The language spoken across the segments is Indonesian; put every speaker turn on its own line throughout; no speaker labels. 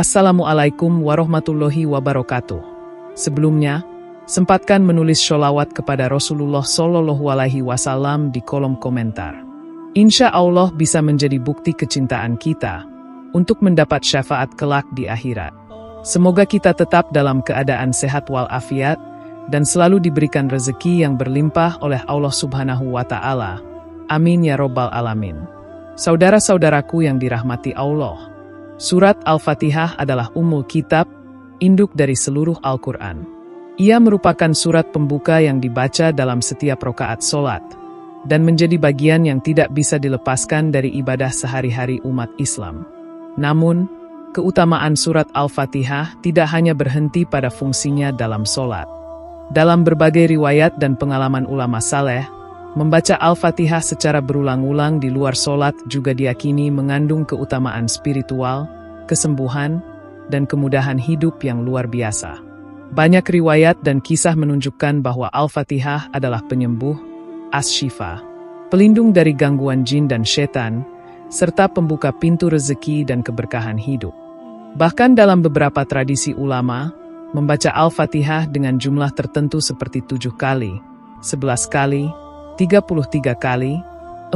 Assalamualaikum warahmatullahi wabarakatuh. Sebelumnya, sempatkan menulis sholawat kepada Rasulullah Shallallahu Alaihi Wasallam di kolom komentar. Insya Allah bisa menjadi bukti kecintaan kita untuk mendapat syafaat kelak di akhirat. Semoga kita tetap dalam keadaan sehat walafiat dan selalu diberikan rezeki yang berlimpah oleh Allah Subhanahu wa Ta'ala. Amin ya Robbal Alamin. Saudara-saudaraku yang dirahmati Allah, Surat Al-Fatihah adalah Ummul Kitab, induk dari seluruh Al-Quran. Ia merupakan surat pembuka yang dibaca dalam setiap rakaat solat, dan menjadi bagian yang tidak bisa dilepaskan dari ibadah sehari-hari umat Islam. Namun, keutamaan surat Al-Fatihah tidak hanya berhenti pada fungsinya dalam solat. Dalam berbagai riwayat dan pengalaman ulama saleh, membaca Al-Fatihah secara berulang-ulang di luar solat juga diyakini mengandung keutamaan spiritual, kesembuhan, dan kemudahan hidup yang luar biasa. Banyak riwayat dan kisah menunjukkan bahwa Al-Fatihah adalah penyembuh, as-syifa, pelindung dari gangguan jin dan setan, serta pembuka pintu rezeki dan keberkahan hidup. Bahkan dalam beberapa tradisi ulama, membaca Al-Fatihah dengan jumlah tertentu seperti 7 kali, 11 kali, 33 kali,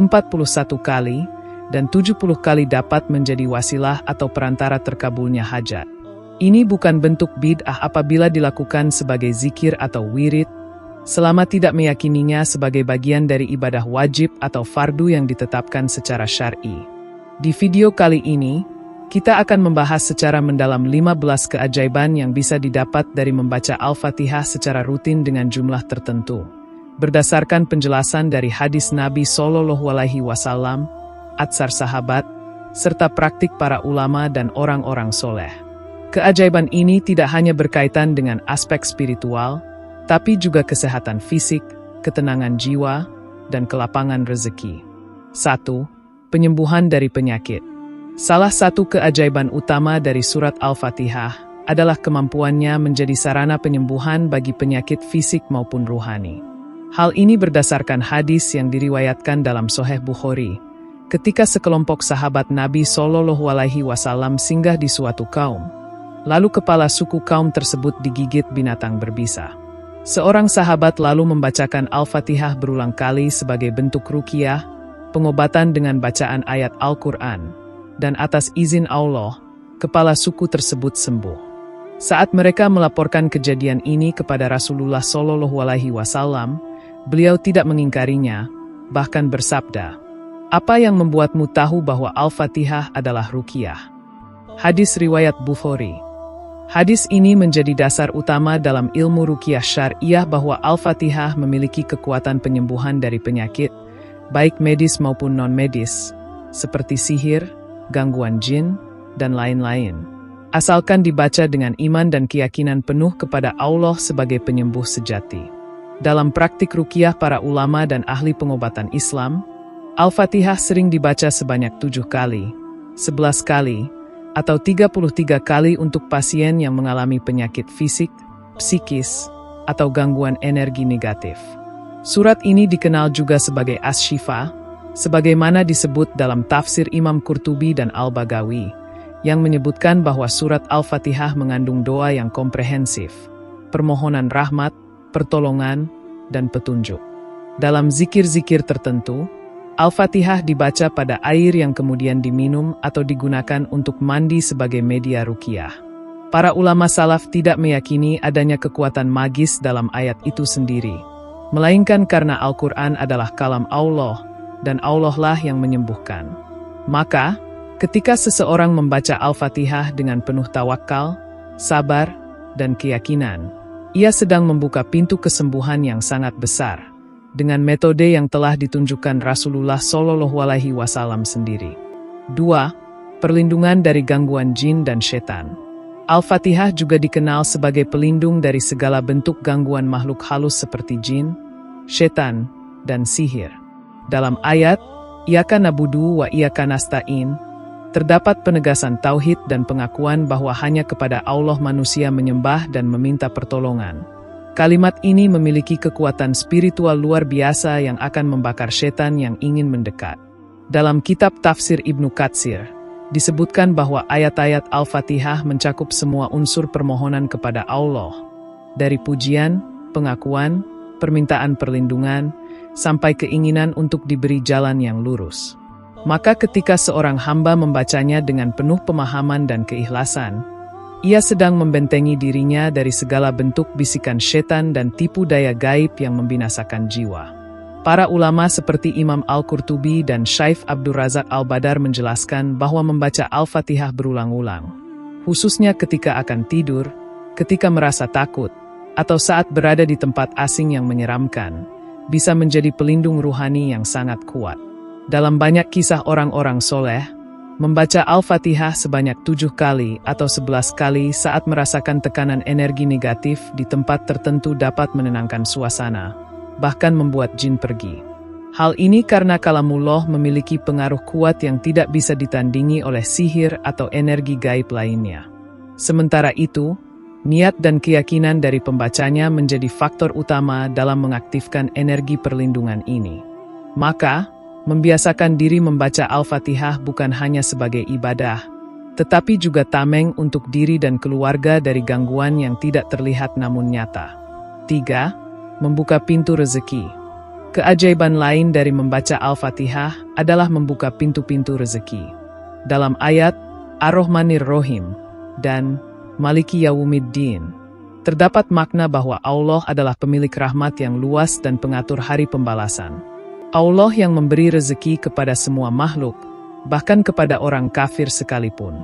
41 kali, dan 70 kali dapat menjadi wasilah atau perantara terkabulnya hajat. Ini bukan bentuk bid'ah apabila dilakukan sebagai zikir atau wirid, selama tidak meyakininya sebagai bagian dari ibadah wajib atau fardu yang ditetapkan secara syar'i. Di video kali ini, kita akan membahas secara mendalam 15 keajaiban yang bisa didapat dari membaca Al-Fatihah secara rutin dengan jumlah tertentu. Berdasarkan penjelasan dari hadis Nabi Shallallahu Alaihi Wasallam, atsar sahabat, serta praktik para ulama dan orang-orang soleh. Keajaiban ini tidak hanya berkaitan dengan aspek spiritual, tapi juga kesehatan fisik, ketenangan jiwa, dan kelapangan rezeki. 1. Penyembuhan dari penyakit. Salah satu keajaiban utama dari surat Al-Fatihah adalah kemampuannya menjadi sarana penyembuhan bagi penyakit fisik maupun ruhani. Hal ini berdasarkan hadis yang diriwayatkan dalam Sahih Bukhari, ketika sekelompok sahabat Nabi Shallallahu Alaihi Wasallam singgah di suatu kaum. Lalu kepala suku kaum tersebut digigit binatang berbisa. Seorang sahabat lalu membacakan Al-Fatihah berulang kali sebagai bentuk ruqyah, pengobatan dengan bacaan ayat Al-Quran, dan atas izin Allah, kepala suku tersebut sembuh. Saat mereka melaporkan kejadian ini kepada Rasulullah Shallallahu Alaihi Wasallam, beliau tidak mengingkarinya, bahkan bersabda, "Apa yang membuatmu tahu bahwa Al-Fatihah adalah ruqyah?" Hadis riwayat Bukhari. Hadis ini menjadi dasar utama dalam ilmu ruqyah syariah bahwa Al-Fatihah memiliki kekuatan penyembuhan dari penyakit, baik medis maupun non-medis, seperti sihir, gangguan jin, dan lain-lain. Asalkan dibaca dengan iman dan keyakinan penuh kepada Allah sebagai penyembuh sejati. Dalam praktik ruqyah para ulama dan ahli pengobatan Islam, Al-Fatihah sering dibaca sebanyak 7 kali, 11 kali, atau 33 kali untuk pasien yang mengalami penyakit fisik, psikis, atau gangguan energi negatif. Surat ini dikenal juga sebagai as-syifa, sebagaimana disebut dalam tafsir Imam Qurtubi dan Al-Baghawi, yang menyebutkan bahwa surat Al-Fatihah mengandung doa yang komprehensif, permohonan rahmat, pertolongan, dan petunjuk. Dalam zikir-zikir tertentu, Al-Fatihah dibaca pada air yang kemudian diminum atau digunakan untuk mandi sebagai media ruqyah. Para ulama salaf tidak meyakini adanya kekuatan magis dalam ayat itu sendiri, melainkan karena Al-Quran adalah kalam Allah, dan Allah lah yang menyembuhkan. Maka, ketika seseorang membaca Al-Fatihah dengan penuh tawakal, sabar, dan keyakinan, ia sedang membuka pintu kesembuhan yang sangat besar, dengan metode yang telah ditunjukkan Rasulullah Shallallahu Alaihi Wasallam sendiri. 2. Perlindungan dari gangguan jin dan setan. Al-Fatihah juga dikenal sebagai pelindung dari segala bentuk gangguan makhluk halus seperti jin, setan, dan sihir. Dalam ayat, Iyyaka na'budu wa iyyaka nasta'in, terdapat penegasan tauhid dan pengakuan bahwa hanya kepada Allah manusia menyembah dan meminta pertolongan. Kalimat ini memiliki kekuatan spiritual luar biasa yang akan membakar setan yang ingin mendekat. Dalam kitab tafsir Ibnu Katsir, disebutkan bahwa ayat-ayat Al-Fatihah mencakup semua unsur permohonan kepada Allah, dari pujian, pengakuan, permintaan perlindungan, sampai keinginan untuk diberi jalan yang lurus. Maka ketika seorang hamba membacanya dengan penuh pemahaman dan keikhlasan, ia sedang membentengi dirinya dari segala bentuk bisikan setan dan tipu daya gaib yang membinasakan jiwa. Para ulama seperti Imam Al-Qurtubi dan Syaikh Abdul Razak Al-Badar menjelaskan bahwa membaca Al-Fatihah berulang-ulang, khususnya ketika akan tidur, ketika merasa takut, atau saat berada di tempat asing yang menyeramkan, bisa menjadi pelindung ruhani yang sangat kuat. Dalam banyak kisah orang-orang soleh, membaca Al-Fatihah sebanyak 7 kali atau 11 kali saat merasakan tekanan energi negatif di tempat tertentu dapat menenangkan suasana, bahkan membuat jin pergi. Hal ini karena kalamullah memiliki pengaruh kuat yang tidak bisa ditandingi oleh sihir atau energi gaib lainnya. Sementara itu, niat dan keyakinan dari pembacanya menjadi faktor utama dalam mengaktifkan energi perlindungan ini. Maka, membiasakan diri membaca Al-Fatihah bukan hanya sebagai ibadah, tetapi juga tameng untuk diri dan keluarga dari gangguan yang tidak terlihat namun nyata. 3. Membuka pintu rezeki. Keajaiban lain dari membaca Al-Fatihah adalah membuka pintu-pintu rezeki. Dalam ayat Ar-Rahmanir Rahim dan Maliki Yaumiddin, terdapat makna bahwa Allah adalah pemilik rahmat yang luas dan pengatur hari pembalasan. Allah yang memberi rezeki kepada semua makhluk, bahkan kepada orang kafir sekalipun.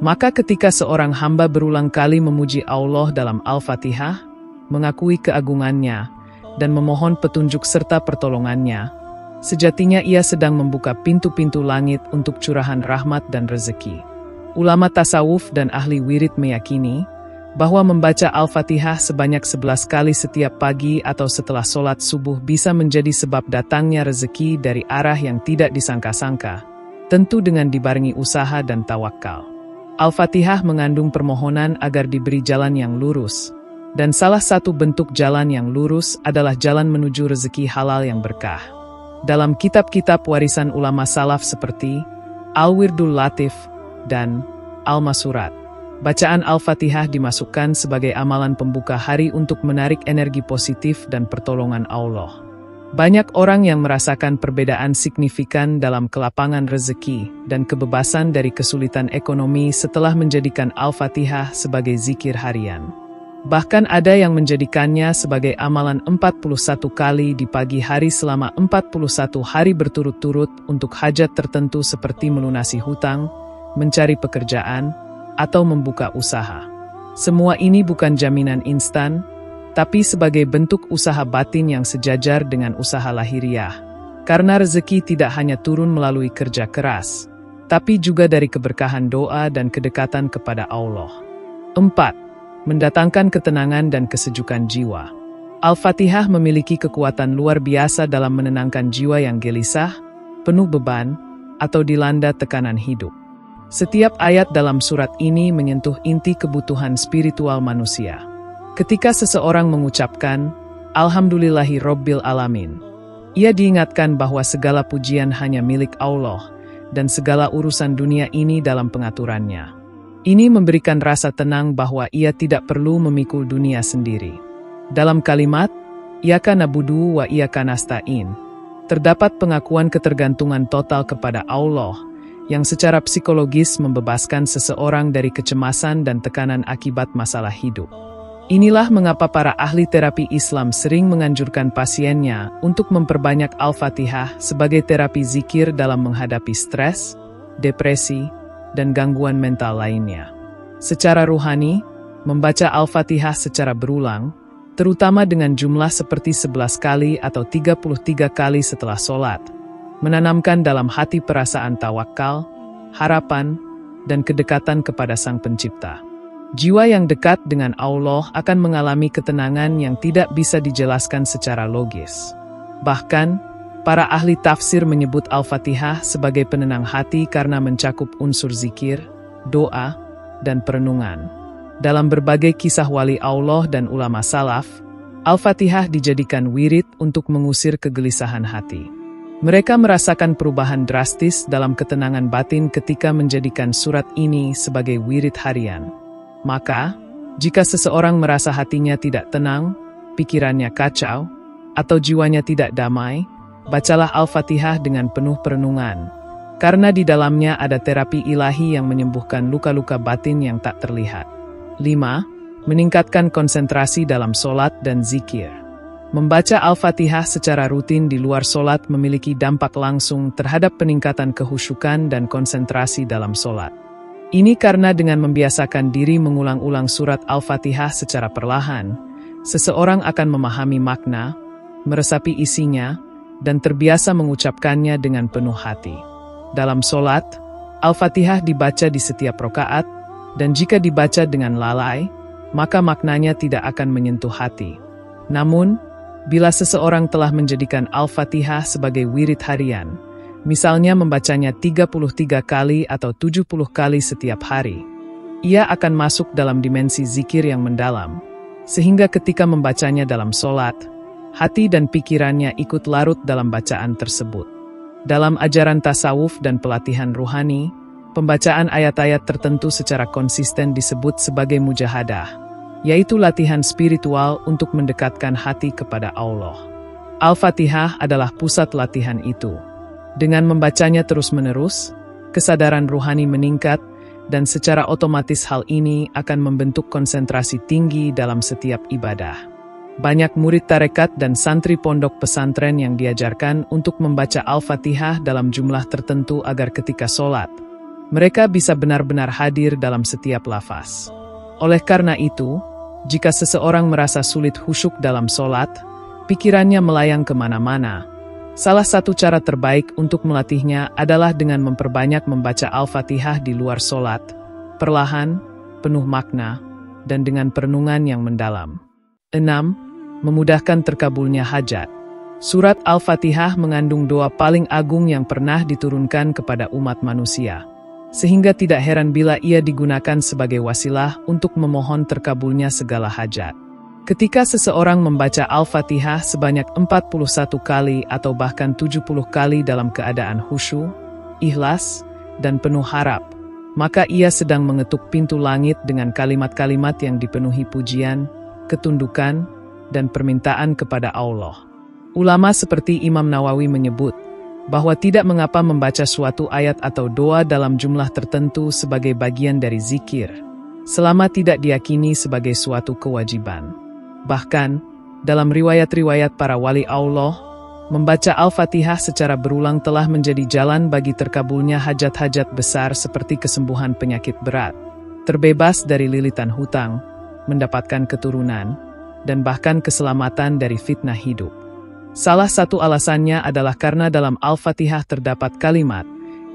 Maka ketika seorang hamba berulang kali memuji Allah dalam Al-Fatihah, mengakui keagungannya, dan memohon petunjuk serta pertolongannya, sejatinya ia sedang membuka pintu-pintu langit untuk curahan rahmat dan rezeki. Ulama tasawuf dan ahli wirid meyakini bahwa membaca Al-Fatihah sebanyak 11 kali setiap pagi atau setelah sholat subuh bisa menjadi sebab datangnya rezeki dari arah yang tidak disangka-sangka, tentu dengan dibarengi usaha dan tawakal. Al-Fatihah mengandung permohonan agar diberi jalan yang lurus, dan salah satu bentuk jalan yang lurus adalah jalan menuju rezeki halal yang berkah. Dalam kitab-kitab warisan ulama salaf seperti Al-Wirdul Latif dan Al-Masurat, bacaan Al-Fatihah dimasukkan sebagai amalan pembuka hari untuk menarik energi positif dan pertolongan Allah. Banyak orang yang merasakan perbedaan signifikan dalam kelapangan rezeki dan kebebasan dari kesulitan ekonomi setelah menjadikan Al-Fatihah sebagai zikir harian. Bahkan ada yang menjadikannya sebagai amalan 41 kali di pagi hari selama 41 hari berturut-turut untuk hajat tertentu seperti melunasi hutang, mencari pekerjaan, atau membuka usaha. Semua ini bukan jaminan instan, tapi sebagai bentuk usaha batin yang sejajar dengan usaha lahiriah. Karena rezeki tidak hanya turun melalui kerja keras, tapi juga dari keberkahan doa dan kedekatan kepada Allah. 4. Mendatangkan ketenangan dan kesejukan jiwa. Al-Fatihah memiliki kekuatan luar biasa dalam menenangkan jiwa yang gelisah, penuh beban, atau dilanda tekanan hidup. Setiap ayat dalam surat ini menyentuh inti kebutuhan spiritual manusia. Ketika seseorang mengucapkan, Alhamdulillahi Robbil Alamin, ia diingatkan bahwa segala pujian hanya milik Allah, dan segala urusan dunia ini dalam pengaturannya. Ini memberikan rasa tenang bahwa ia tidak perlu memikul dunia sendiri. Dalam kalimat, Iyyaka na'budu wa iyyaka nasta'in, terdapat pengakuan ketergantungan total kepada Allah, yang secara psikologis membebaskan seseorang dari kecemasan dan tekanan akibat masalah hidup. Inilah mengapa para ahli terapi Islam sering menganjurkan pasiennya untuk memperbanyak Al-Fatihah sebagai terapi zikir dalam menghadapi stres, depresi, dan gangguan mental lainnya. Secara ruhani, membaca Al-Fatihah secara berulang, terutama dengan jumlah seperti 11 kali atau 33 kali setelah sholat, menanamkan dalam hati perasaan tawakal, harapan, dan kedekatan kepada Sang Pencipta. Jiwa yang dekat dengan Allah akan mengalami ketenangan yang tidak bisa dijelaskan secara logis. Bahkan, para ahli tafsir menyebut Al-Fatihah sebagai penenang hati karena mencakup unsur zikir, doa, dan perenungan. Dalam berbagai kisah wali Allah dan ulama salaf, Al-Fatihah dijadikan wirid untuk mengusir kegelisahan hati. Mereka merasakan perubahan drastis dalam ketenangan batin ketika menjadikan surat ini sebagai wirid harian. Maka, jika seseorang merasa hatinya tidak tenang, pikirannya kacau, atau jiwanya tidak damai, bacalah Al-Fatihah dengan penuh perenungan. Karena di dalamnya ada terapi ilahi yang menyembuhkan luka-luka batin yang tak terlihat. 5. Meningkatkan konsentrasi dalam solat dan zikir. Membaca Al-Fatihah secara rutin di luar solat memiliki dampak langsung terhadap peningkatan kehusyukan dan konsentrasi dalam solat. Ini karena dengan membiasakan diri mengulang-ulang surat Al-Fatihah secara perlahan, seseorang akan memahami makna, meresapi isinya, dan terbiasa mengucapkannya dengan penuh hati. Dalam solat, Al-Fatihah dibaca di setiap rakaat, dan jika dibaca dengan lalai, maka maknanya tidak akan menyentuh hati. Namun, bila seseorang telah menjadikan Al-Fatihah sebagai wirid harian, misalnya membacanya 33 kali atau 70 kali setiap hari, ia akan masuk dalam dimensi zikir yang mendalam, sehingga ketika membacanya dalam solat, hati dan pikirannya ikut larut dalam bacaan tersebut. Dalam ajaran tasawuf dan pelatihan ruhani, pembacaan ayat-ayat tertentu secara konsisten disebut sebagai mujahadah, yaitu latihan spiritual untuk mendekatkan hati kepada Allah. Al-Fatihah adalah pusat latihan itu. Dengan membacanya terus-menerus, kesadaran ruhani meningkat, dan secara otomatis hal ini akan membentuk konsentrasi tinggi dalam setiap ibadah. Banyak murid tarekat dan santri pondok pesantren yang diajarkan untuk membaca Al-Fatihah dalam jumlah tertentu agar ketika sholat, mereka bisa benar-benar hadir dalam setiap lafaz. Oleh karena itu, jika seseorang merasa sulit khusyuk dalam sholat, pikirannya melayang kemana-mana, salah satu cara terbaik untuk melatihnya adalah dengan memperbanyak membaca Al-Fatihah di luar sholat, perlahan, penuh makna, dan dengan perenungan yang mendalam. 6. Memudahkan terkabulnya hajat. Surat Al-Fatihah mengandung doa paling agung yang pernah diturunkan kepada umat manusia, sehingga tidak heran bila ia digunakan sebagai wasilah untuk memohon terkabulnya segala hajat. Ketika seseorang membaca Al-Fatihah sebanyak 41 kali atau bahkan 70 kali dalam keadaan khusyuk, ikhlas, dan penuh harap, maka ia sedang mengetuk pintu langit dengan kalimat-kalimat yang dipenuhi pujian, ketundukan, dan permintaan kepada Allah. Ulama seperti Imam Nawawi menyebut bahwa tidak mengapa membaca suatu ayat atau doa dalam jumlah tertentu sebagai bagian dari zikir, selama tidak diyakini sebagai suatu kewajiban. Bahkan, dalam riwayat-riwayat para wali Allah, membaca Al-Fatihah secara berulang telah menjadi jalan bagi terkabulnya hajat-hajat besar seperti kesembuhan penyakit berat, terbebas dari lilitan hutang, mendapatkan keturunan, dan bahkan keselamatan dari fitnah hidup. Salah satu alasannya adalah karena dalam Al-Fatihah terdapat kalimat,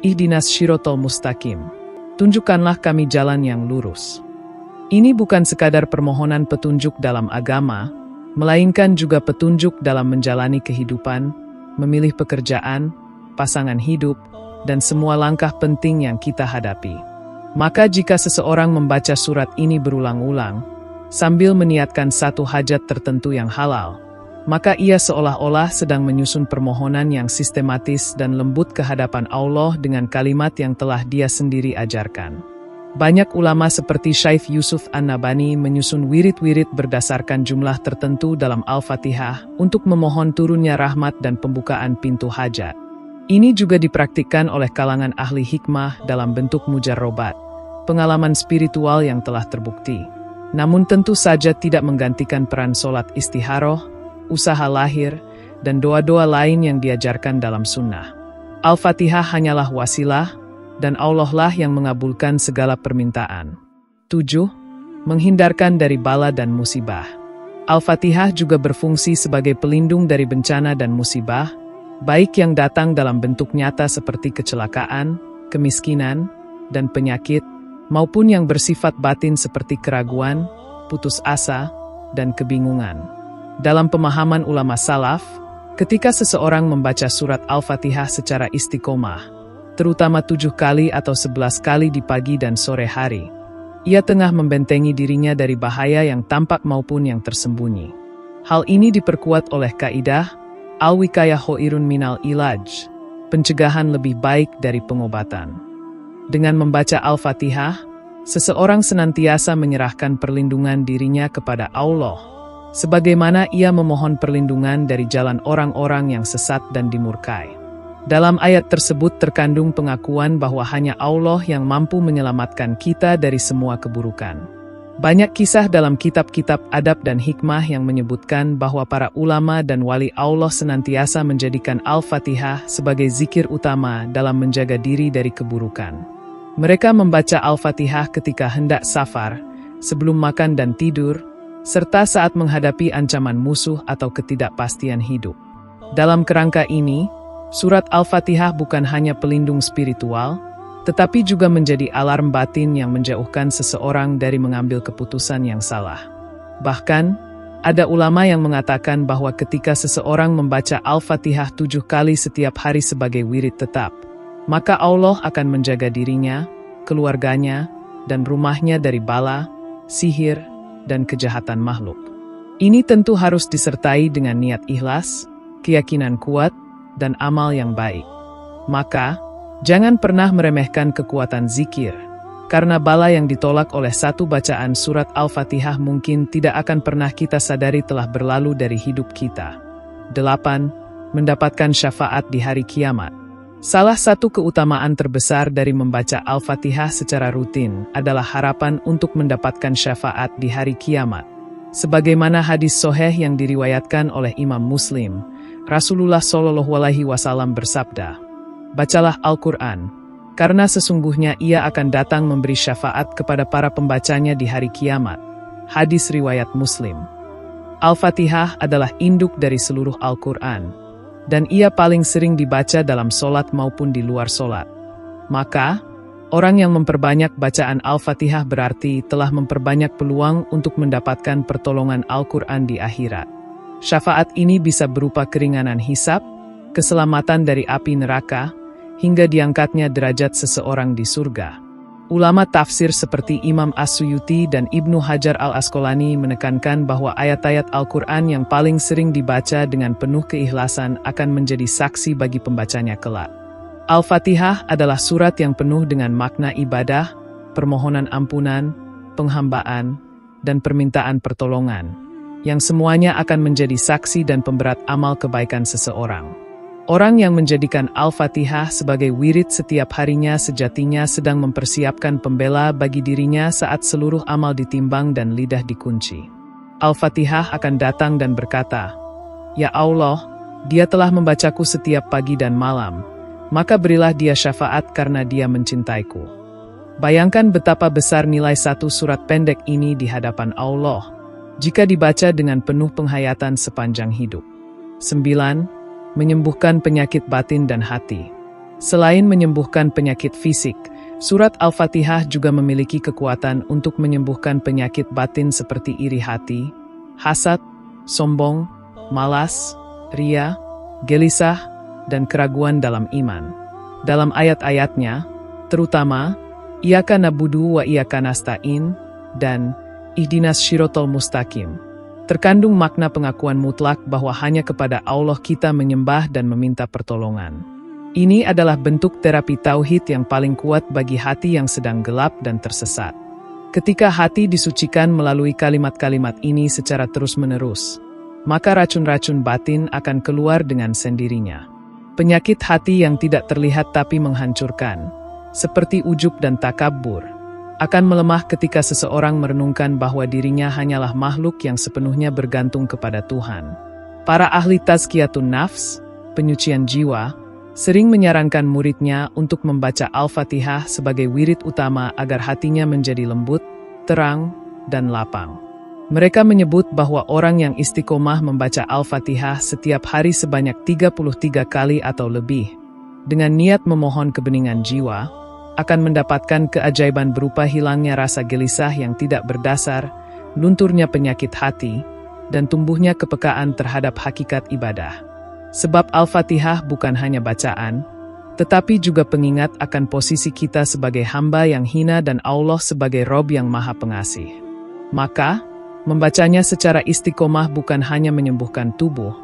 Ihdinas Shirotol Mustaqim, tunjukkanlah kami jalan yang lurus. Ini bukan sekadar permohonan petunjuk dalam agama, melainkan juga petunjuk dalam menjalani kehidupan, memilih pekerjaan, pasangan hidup, dan semua langkah penting yang kita hadapi. Maka jika seseorang membaca surat ini berulang-ulang, sambil meniatkan satu hajat tertentu yang halal, maka ia seolah-olah sedang menyusun permohonan yang sistematis dan lembut ke hadapan Allah dengan kalimat yang telah dia sendiri ajarkan. Banyak ulama seperti Syekh Yusuf An-Nabhani menyusun wirid-wirid berdasarkan jumlah tertentu dalam Al-Fatihah untuk memohon turunnya rahmat dan pembukaan pintu hajat. Ini juga dipraktikkan oleh kalangan ahli hikmah dalam bentuk mujarrobat, pengalaman spiritual yang telah terbukti. Namun tentu saja tidak menggantikan peran sholat istikharah, usaha lahir, dan doa-doa lain yang diajarkan dalam sunnah. Al-Fatihah hanyalah wasilah, dan Allah lah yang mengabulkan segala permintaan. 7. Menghindarkan dari bala dan musibah. Al-Fatihah juga berfungsi sebagai pelindung dari bencana dan musibah, baik yang datang dalam bentuk nyata seperti kecelakaan, kemiskinan, dan penyakit, maupun yang bersifat batin seperti keraguan, putus asa, dan kebingungan. Dalam pemahaman ulama salaf, ketika seseorang membaca surat Al-Fatihah secara istiqomah, terutama 7 kali atau 11 kali di pagi dan sore hari, ia tengah membentengi dirinya dari bahaya yang tampak maupun yang tersembunyi. Hal ini diperkuat oleh kaidah, Al-wikayah khairun minal ilaj, pencegahan lebih baik dari pengobatan. Dengan membaca Al-Fatihah, seseorang senantiasa menyerahkan perlindungan dirinya kepada Allah, sebagaimana ia memohon perlindungan dari jalan orang-orang yang sesat dan dimurkai. Dalam ayat tersebut terkandung pengakuan bahwa hanya Allah yang mampu menyelamatkan kita dari semua keburukan. Banyak kisah dalam kitab-kitab adab dan hikmah yang menyebutkan bahwa para ulama dan wali Allah senantiasa menjadikan Al-Fatihah sebagai zikir utama dalam menjaga diri dari keburukan. Mereka membaca Al-Fatihah ketika hendak safar, sebelum makan dan tidur, serta saat menghadapi ancaman musuh atau ketidakpastian hidup. Dalam kerangka ini, surat Al-Fatihah bukan hanya pelindung spiritual, tetapi juga menjadi alarm batin yang menjauhkan seseorang dari mengambil keputusan yang salah. Bahkan, ada ulama yang mengatakan bahwa ketika seseorang membaca Al-Fatihah 7 kali setiap hari sebagai wirid tetap, maka Allah akan menjaga dirinya, keluarganya, dan rumahnya dari bala, sihir, dan kejahatan makhluk. Ini tentu harus disertai dengan niat ikhlas, keyakinan kuat, dan amal yang baik. Maka, jangan pernah meremehkan kekuatan zikir, karena bala yang ditolak oleh satu bacaan surat Al-Fatihah mungkin tidak akan pernah kita sadari telah berlalu dari hidup kita. 8. Mendapatkan syafaat di hari kiamat. Salah satu keutamaan terbesar dari membaca Al-Fatihah secara rutin adalah harapan untuk mendapatkan syafaat di hari kiamat. Sebagaimana hadis sahih yang diriwayatkan oleh Imam Muslim, Rasulullah SAW bersabda, "Bacalah Al-Quran, karena sesungguhnya ia akan datang memberi syafaat kepada para pembacanya di hari kiamat." Hadis riwayat Muslim. Al-Fatihah adalah induk dari seluruh Al-Quran, dan ia paling sering dibaca dalam solat maupun di luar solat. Maka, orang yang memperbanyak bacaan Al-Fatihah berarti telah memperbanyak peluang untuk mendapatkan pertolongan Al-Quran di akhirat. Syafaat ini bisa berupa keringanan hisab, keselamatan dari api neraka, hingga diangkatnya derajat seseorang di surga. Ulama tafsir seperti Imam As-Suyuti dan Ibnu Hajar Al-Asqalani menekankan bahwa ayat-ayat Al-Quran yang paling sering dibaca dengan penuh keikhlasan akan menjadi saksi bagi pembacanya kelak. Al-Fatihah adalah surat yang penuh dengan makna ibadah, permohonan ampunan, penghambaan, dan permintaan pertolongan, yang semuanya akan menjadi saksi dan pemberat amal kebaikan seseorang. Orang yang menjadikan Al-Fatihah sebagai wirid setiap harinya sejatinya sedang mempersiapkan pembela bagi dirinya saat seluruh amal ditimbang dan lidah dikunci. Al-Fatihah akan datang dan berkata, "Ya Allah, dia telah membacaku setiap pagi dan malam, maka berilah dia syafaat karena dia mencintaiku." Bayangkan betapa besar nilai satu surat pendek ini di hadapan Allah, jika dibaca dengan penuh penghayatan sepanjang hidup. 9. Menyembuhkan penyakit batin dan hati. Selain menyembuhkan penyakit fisik, surat Al-Fatihah juga memiliki kekuatan untuk menyembuhkan penyakit batin seperti iri hati, hasad, sombong, malas, ria, gelisah, dan keraguan dalam iman. Dalam ayat-ayatnya, terutama, Iyyaka na'budu wa iyyaka nasta'in, dan Ihdinas Shiratal Mustaqim, terkandung makna pengakuan mutlak bahwa hanya kepada Allah kita menyembah dan meminta pertolongan. Ini adalah bentuk terapi tauhid yang paling kuat bagi hati yang sedang gelap dan tersesat. Ketika hati disucikan melalui kalimat-kalimat ini secara terus-menerus, maka racun-racun batin akan keluar dengan sendirinya. Penyakit hati yang tidak terlihat tapi menghancurkan, seperti ujub dan takabur, akan melemah ketika seseorang merenungkan bahwa dirinya hanyalah makhluk yang sepenuhnya bergantung kepada Tuhan. Para ahli tazkiyatun nafs, penyucian jiwa, sering menyarankan muridnya untuk membaca Al-Fatihah sebagai wirid utama agar hatinya menjadi lembut, terang, dan lapang. Mereka menyebut bahwa orang yang istiqomah membaca Al-Fatihah setiap hari sebanyak 33 kali atau lebih, dengan niat memohon kebeningan jiwa, akan mendapatkan keajaiban berupa hilangnya rasa gelisah yang tidak berdasar, lunturnya penyakit hati, dan tumbuhnya kepekaan terhadap hakikat ibadah. Sebab Al-Fatihah bukan hanya bacaan, tetapi juga pengingat akan posisi kita sebagai hamba yang hina dan Allah sebagai Rob yang Maha Pengasih. Maka, membacanya secara istiqomah bukan hanya menyembuhkan tubuh,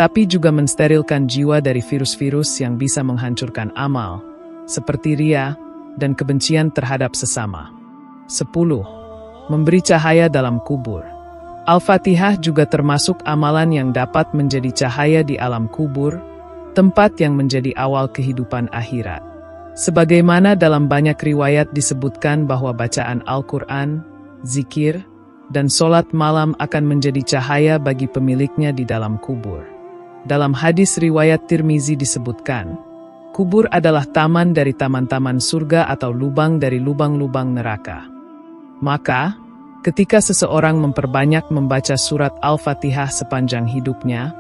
tapi juga mensterilkan jiwa dari virus-virus yang bisa menghancurkan amal, seperti ria dan kebencian terhadap sesama. 10. Memberi cahaya dalam kubur. Al-Fatihah juga termasuk amalan yang dapat menjadi cahaya di alam kubur, tempat yang menjadi awal kehidupan akhirat. Sebagaimana dalam banyak riwayat disebutkan bahwa bacaan Al-Quran, zikir, dan sholat malam akan menjadi cahaya bagi pemiliknya di dalam kubur. Dalam hadis riwayat Tirmizi disebutkan, kubur adalah taman dari taman-taman surga atau lubang dari lubang-lubang neraka. Maka, ketika seseorang memperbanyak membaca surat Al-Fatihah sepanjang hidupnya,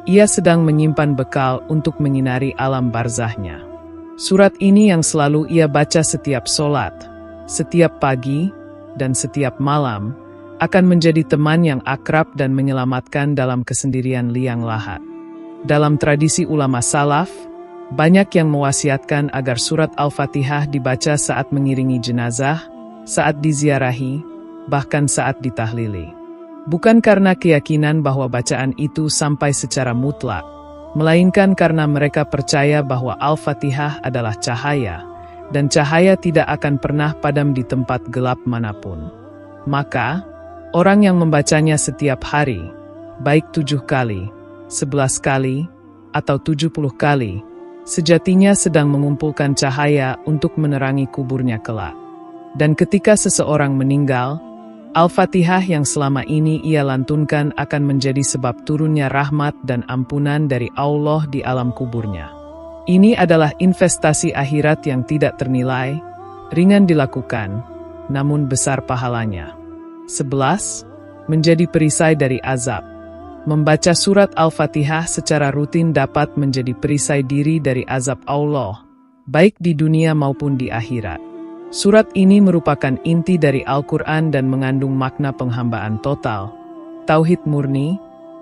ia sedang menyimpan bekal untuk menyinari alam barzahnya. Surat ini yang selalu ia baca setiap sholat, setiap pagi, dan setiap malam, akan menjadi teman yang akrab dan menyelamatkan dalam kesendirian liang lahat. Dalam tradisi ulama salaf, banyak yang mewasiatkan agar surat Al-Fatihah dibaca saat mengiringi jenazah, saat diziarahi, bahkan saat ditahlili. Bukan karena keyakinan bahwa bacaan itu sampai secara mutlak, melainkan karena mereka percaya bahwa Al-Fatihah adalah cahaya, dan cahaya tidak akan pernah padam di tempat gelap manapun. Maka, orang yang membacanya setiap hari, baik 7 kali, 11 kali, atau 70 kali, sejatinya sedang mengumpulkan cahaya untuk menerangi kuburnya kelak. Dan ketika seseorang meninggal, Al-Fatihah yang selama ini ia lantunkan akan menjadi sebab turunnya rahmat dan ampunan dari Allah di alam kuburnya. Ini adalah investasi akhirat yang tidak ternilai, ringan dilakukan, namun besar pahalanya. 11. Menjadi perisai dari azab. Membaca surat Al-Fatihah secara rutin dapat menjadi perisai diri dari azab Allah, baik di dunia maupun di akhirat. Surat ini merupakan inti dari Al-Quran dan mengandung makna penghambaan total, tauhid murni,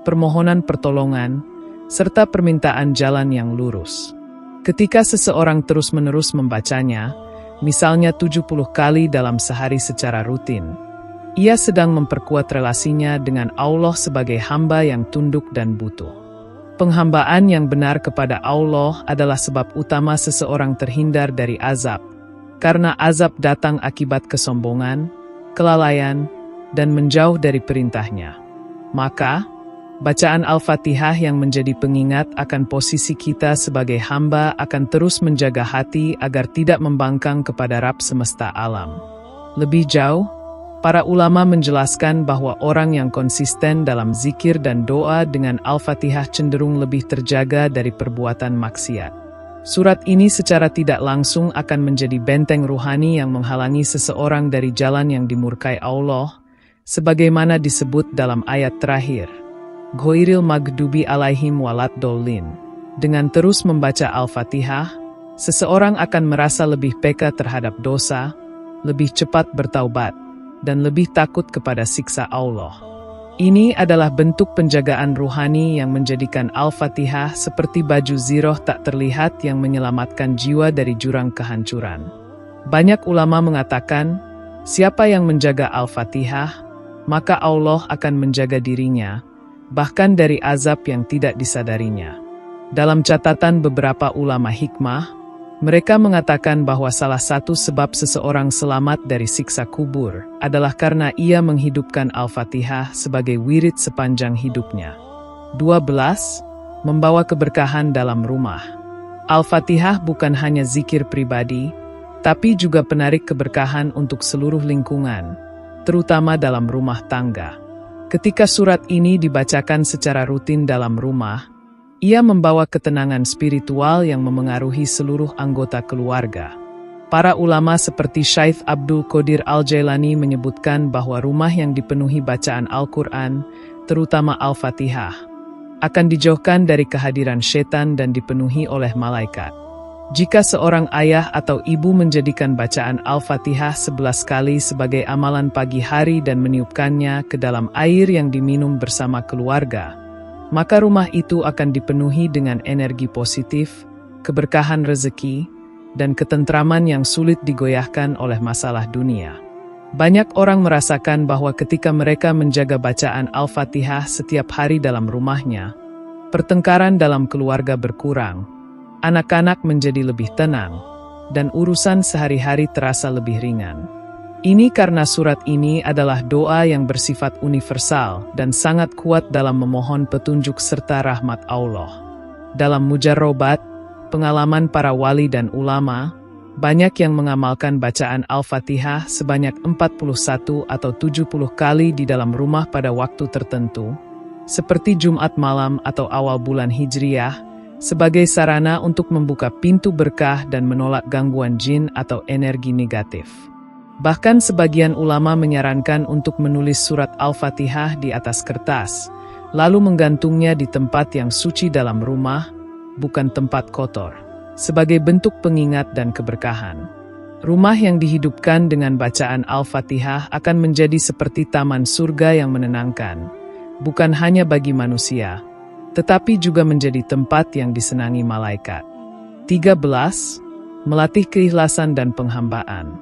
permohonan pertolongan, serta permintaan jalan yang lurus. Ketika seseorang terus-menerus membacanya, misalnya 70 kali dalam sehari secara rutin, ia sedang memperkuat relasinya dengan Allah sebagai hamba yang tunduk dan butuh. Penghambaan yang benar kepada Allah adalah sebab utama seseorang terhindar dari azab, karena azab datang akibat kesombongan, kelalaian, dan menjauh dari perintahnya. Maka, bacaan Al-Fatihah yang menjadi pengingat akan posisi kita sebagai hamba akan terus menjaga hati agar tidak membangkang kepada Rabb semesta alam. Lebih jauh, para ulama menjelaskan bahwa orang yang konsisten dalam zikir dan doa dengan Al-Fatihah cenderung lebih terjaga dari perbuatan maksiat. Surat ini secara tidak langsung akan menjadi benteng ruhani yang menghalangi seseorang dari jalan yang dimurkai Allah, sebagaimana disebut dalam ayat terakhir, Ghairil maghdubi alaihim waladdallin. Dengan terus membaca Al-Fatihah, seseorang akan merasa lebih peka terhadap dosa, lebih cepat bertaubat, dan lebih takut kepada siksa Allah. Ini adalah bentuk penjagaan ruhani yang menjadikan Al-Fatihah seperti baju ziroh tak terlihat yang menyelamatkan jiwa dari jurang kehancuran. Banyak ulama mengatakan, siapa yang menjaga Al-Fatihah, maka Allah akan menjaga dirinya, bahkan dari azab yang tidak disadarinya. Dalam catatan beberapa ulama hikmah, mereka mengatakan bahwa salah satu sebab seseorang selamat dari siksa kubur adalah karena ia menghidupkan Al-Fatihah sebagai wirid sepanjang hidupnya. 12. Membawa keberkahan dalam rumah. Al-Fatihah bukan hanya zikir pribadi, tapi juga penarik keberkahan untuk seluruh lingkungan, terutama dalam rumah tangga. Ketika surat ini dibacakan secara rutin dalam rumah, ia membawa ketenangan spiritual yang memengaruhi seluruh anggota keluarga. Para ulama seperti Syaikh Abdul Qadir Al-Jailani menyebutkan bahwa rumah yang dipenuhi bacaan Al-Quran, terutama Al-Fatihah, akan dijauhkan dari kehadiran setan dan dipenuhi oleh malaikat. Jika seorang ayah atau ibu menjadikan bacaan Al-Fatihah 11 kali sebagai amalan pagi hari dan meniupkannya ke dalam air yang diminum bersama keluarga, maka rumah itu akan dipenuhi dengan energi positif, keberkahan rezeki, dan ketentraman yang sulit digoyahkan oleh masalah dunia. Banyak orang merasakan bahwa ketika mereka menjaga bacaan Al-Fatihah setiap hari dalam rumahnya, pertengkaran dalam keluarga berkurang, anak-anak menjadi lebih tenang, dan urusan sehari-hari terasa lebih ringan. Ini karena surat ini adalah doa yang bersifat universal dan sangat kuat dalam memohon petunjuk serta rahmat Allah. Dalam mujarrobat, pengalaman para wali dan ulama, banyak yang mengamalkan bacaan Al-Fatihah sebanyak 41 atau 70 kali di dalam rumah pada waktu tertentu, seperti Jumat malam atau awal bulan Hijriyah, sebagai sarana untuk membuka pintu berkah dan menolak gangguan jin atau energi negatif. Bahkan sebagian ulama menyarankan untuk menulis surat Al-Fatihah di atas kertas, lalu menggantungnya di tempat yang suci dalam rumah, bukan tempat kotor, sebagai bentuk pengingat dan keberkahan. Rumah yang dihidupkan dengan bacaan Al-Fatihah akan menjadi seperti taman surga yang menenangkan, bukan hanya bagi manusia, tetapi juga menjadi tempat yang disenangi malaikat. 13. Melatih keikhlasan dan penghambaan.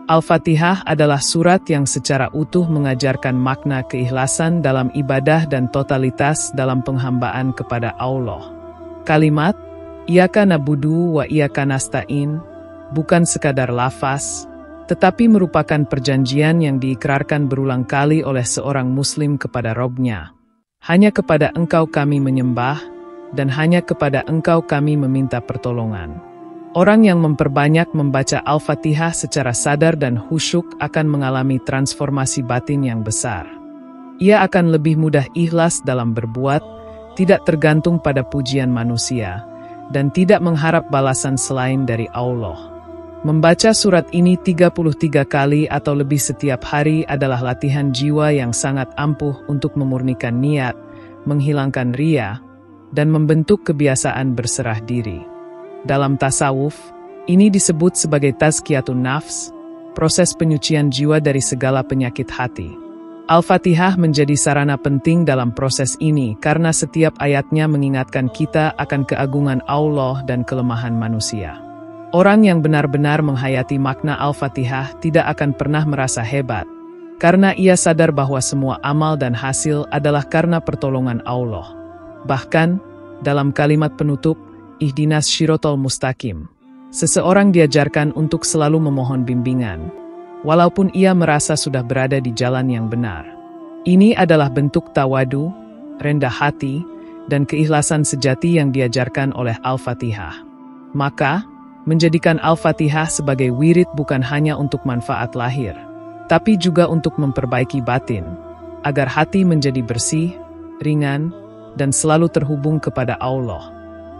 Al-Fatihah adalah surat yang secara utuh mengajarkan makna keikhlasan dalam ibadah dan totalitas dalam penghambaan kepada Allah. Kalimat, Iyyaka na'budu wa iyyaka nasta'in, bukan sekadar lafaz, tetapi merupakan perjanjian yang diikrarkan berulang kali oleh seorang muslim kepada Robnya. Hanya kepada Engkau kami menyembah, dan hanya kepada Engkau kami meminta pertolongan. Orang yang memperbanyak membaca Al-Fatihah secara sadar dan khusyuk akan mengalami transformasi batin yang besar. Ia akan lebih mudah ikhlas dalam berbuat, tidak tergantung pada pujian manusia, dan tidak mengharap balasan selain dari Allah. Membaca surat ini 33 kali atau lebih setiap hari adalah latihan jiwa yang sangat ampuh untuk memurnikan niat, menghilangkan riya, dan membentuk kebiasaan berserah diri. Dalam tasawuf, ini disebut sebagai tazkiyatun nafs, proses penyucian jiwa dari segala penyakit hati. Al-Fatihah menjadi sarana penting dalam proses ini karena setiap ayatnya mengingatkan kita akan keagungan Allah dan kelemahan manusia. Orang yang benar-benar menghayati makna Al-Fatihah tidak akan pernah merasa hebat, karena ia sadar bahwa semua amal dan hasil adalah karena pertolongan Allah. Bahkan, dalam kalimat penutup, Ihdinas Shirotol Mustaqim, seseorang diajarkan untuk selalu memohon bimbingan, walaupun ia merasa sudah berada di jalan yang benar. Ini adalah bentuk tawadu, rendah hati, dan keikhlasan sejati yang diajarkan oleh Al-Fatihah. Maka, menjadikan Al-Fatihah sebagai wirid bukan hanya untuk manfaat lahir, tapi juga untuk memperbaiki batin, agar hati menjadi bersih, ringan, dan selalu terhubung kepada Allah.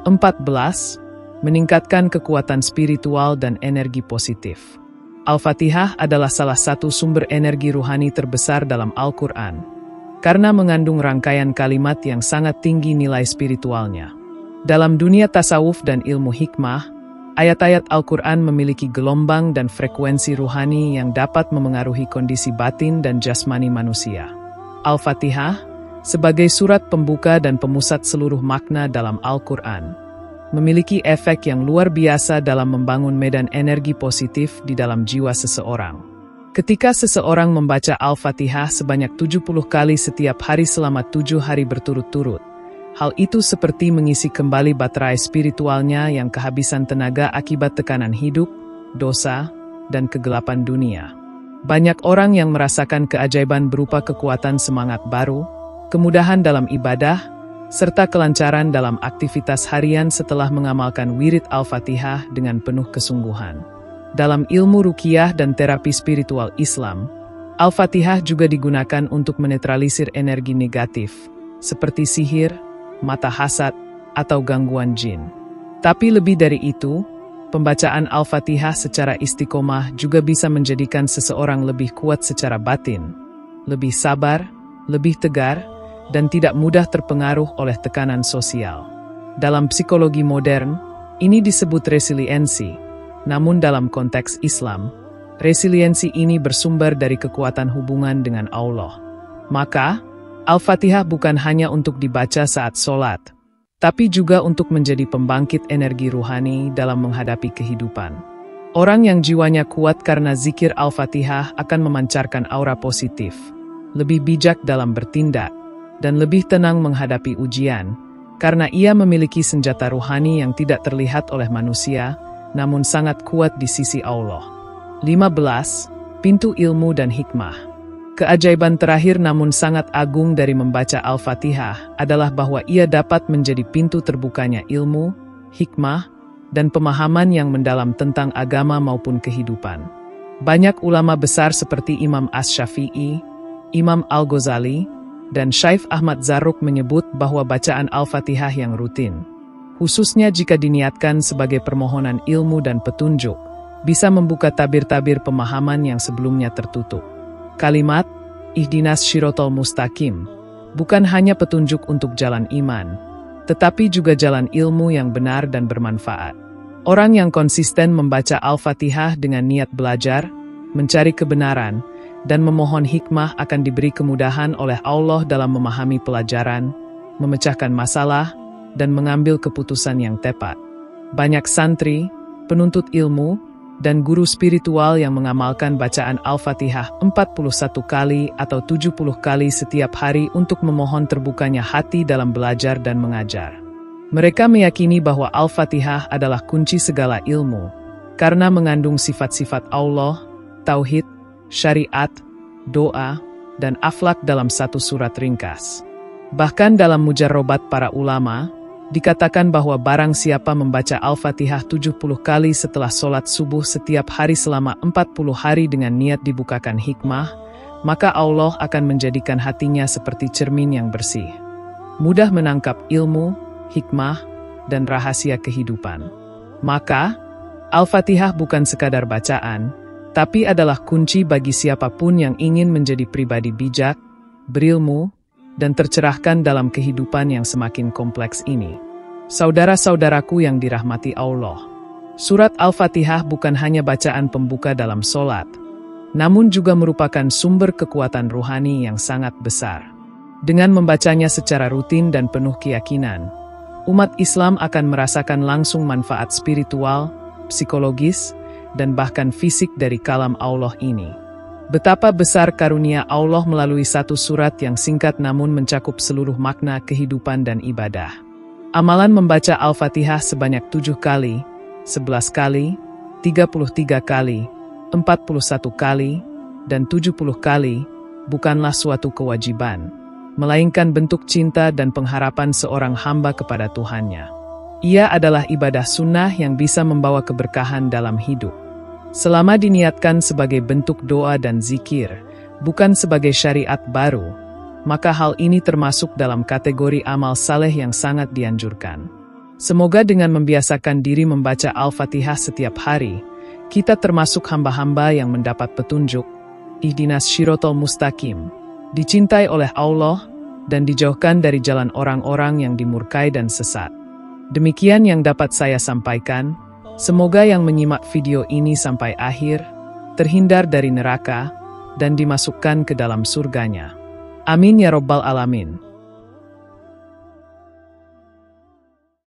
14. Meningkatkan kekuatan spiritual dan energi positif. Al-Fatihah adalah salah satu sumber energi ruhani terbesar dalam Al-Quran, karena mengandung rangkaian kalimat yang sangat tinggi nilai spiritualnya. Dalam dunia tasawuf dan ilmu hikmah, ayat-ayat Al-Quran memiliki gelombang dan frekuensi ruhani yang dapat memengaruhi kondisi batin dan jasmani manusia. Al-Fatihah, sebagai surat pembuka dan pemusat seluruh makna dalam Al-Quran, memiliki efek yang luar biasa dalam membangun medan energi positif di dalam jiwa seseorang. Ketika seseorang membaca Al-Fatihah sebanyak 70 kali setiap hari selama 7 hari berturut-turut, hal itu seperti mengisi kembali baterai spiritualnya yang kehabisan tenaga akibat tekanan hidup, dosa, dan kegelapan dunia. Banyak orang yang merasakan keajaiban berupa kekuatan semangat baru, kemudahan dalam ibadah, serta kelancaran dalam aktivitas harian setelah mengamalkan wirid Al-Fatihah dengan penuh kesungguhan. Dalam ilmu ruqyah dan terapi spiritual Islam, Al-Fatihah juga digunakan untuk menetralisir energi negatif, seperti sihir, mata hasad, atau gangguan jin. Tapi lebih dari itu, pembacaan Al-Fatihah secara istiqomah juga bisa menjadikan seseorang lebih kuat secara batin, lebih sabar, lebih tegar, dan tidak mudah terpengaruh oleh tekanan sosial. Dalam psikologi modern, ini disebut resiliensi, namun dalam konteks Islam, resiliensi ini bersumber dari kekuatan hubungan dengan Allah. Maka, Al-Fatihah bukan hanya untuk dibaca saat sholat, tapi juga untuk menjadi pembangkit energi ruhani dalam menghadapi kehidupan. Orang yang jiwanya kuat karena zikir Al-Fatihah akan memancarkan aura positif, lebih bijak dalam bertindak, dan lebih tenang menghadapi ujian, karena ia memiliki senjata ruhani yang tidak terlihat oleh manusia, namun sangat kuat di sisi Allah. 15. Pintu ilmu dan hikmah. Keajaiban terakhir namun sangat agung dari membaca Al-Fatihah adalah bahwa ia dapat menjadi pintu terbukanya ilmu, hikmah, dan pemahaman yang mendalam tentang agama maupun kehidupan. Banyak ulama besar seperti Imam Asy-Syafi'i, Imam Al-Ghazali, dan Syaikh Ahmad Zarruq menyebut bahwa bacaan Al-Fatihah yang rutin, khususnya jika diniatkan sebagai permohonan ilmu dan petunjuk, bisa membuka tabir-tabir pemahaman yang sebelumnya tertutup. Kalimat, Ihdinas Shirotol Mustaqim, bukan hanya petunjuk untuk jalan iman, tetapi juga jalan ilmu yang benar dan bermanfaat. Orang yang konsisten membaca Al-Fatihah dengan niat belajar, mencari kebenaran, dan memohon hikmah akan diberi kemudahan oleh Allah dalam memahami pelajaran, memecahkan masalah, dan mengambil keputusan yang tepat. Banyak santri, penuntut ilmu, dan guru spiritual yang mengamalkan bacaan Al-Fatihah 41 kali atau 70 kali setiap hari untuk memohon terbukanya hati dalam belajar dan mengajar. Mereka meyakini bahwa Al-Fatihah adalah kunci segala ilmu, karena mengandung sifat-sifat Allah, tauhid, syariat, doa, dan akhlak dalam satu surat ringkas. Bahkan dalam mujarrobat para ulama, dikatakan bahwa barang siapa membaca Al-Fatihah 70 kali setelah sholat subuh setiap hari selama 40 hari dengan niat dibukakan hikmah, maka Allah akan menjadikan hatinya seperti cermin yang bersih, mudah menangkap ilmu, hikmah, dan rahasia kehidupan. Maka, Al-Fatihah bukan sekadar bacaan, tapi adalah kunci bagi siapapun yang ingin menjadi pribadi bijak, berilmu, dan tercerahkan dalam kehidupan yang semakin kompleks ini. Saudara-saudaraku yang dirahmati Allah, surat Al-Fatihah bukan hanya bacaan pembuka dalam sholat, namun juga merupakan sumber kekuatan ruhani yang sangat besar. Dengan membacanya secara rutin dan penuh keyakinan, umat Islam akan merasakan langsung manfaat spiritual, psikologis, dan bahkan fisik dari kalam Allah ini. Betapa besar karunia Allah melalui satu surat yang singkat namun mencakup seluruh makna kehidupan dan ibadah. Amalan membaca Al-Fatihah sebanyak 7 kali, 11 kali, 33 kali, 41 kali, dan 70 kali bukanlah suatu kewajiban, melainkan bentuk cinta dan pengharapan seorang hamba kepada Tuhannya. Ia adalah ibadah sunnah yang bisa membawa keberkahan dalam hidup. Selama diniatkan sebagai bentuk doa dan zikir, bukan sebagai syariat baru, maka hal ini termasuk dalam kategori amal saleh yang sangat dianjurkan. Semoga dengan membiasakan diri membaca Al-Fatihah setiap hari, kita termasuk hamba-hamba yang mendapat petunjuk, Ihdinas Shirotol Mustaqim, dicintai oleh Allah, dan dijauhkan dari jalan orang-orang yang dimurkai dan sesat. Demikian yang dapat saya sampaikan. Semoga yang menyimak video ini sampai akhir, terhindar dari neraka, dan dimasukkan ke dalam surganya. Amin ya Rabbal Alamin.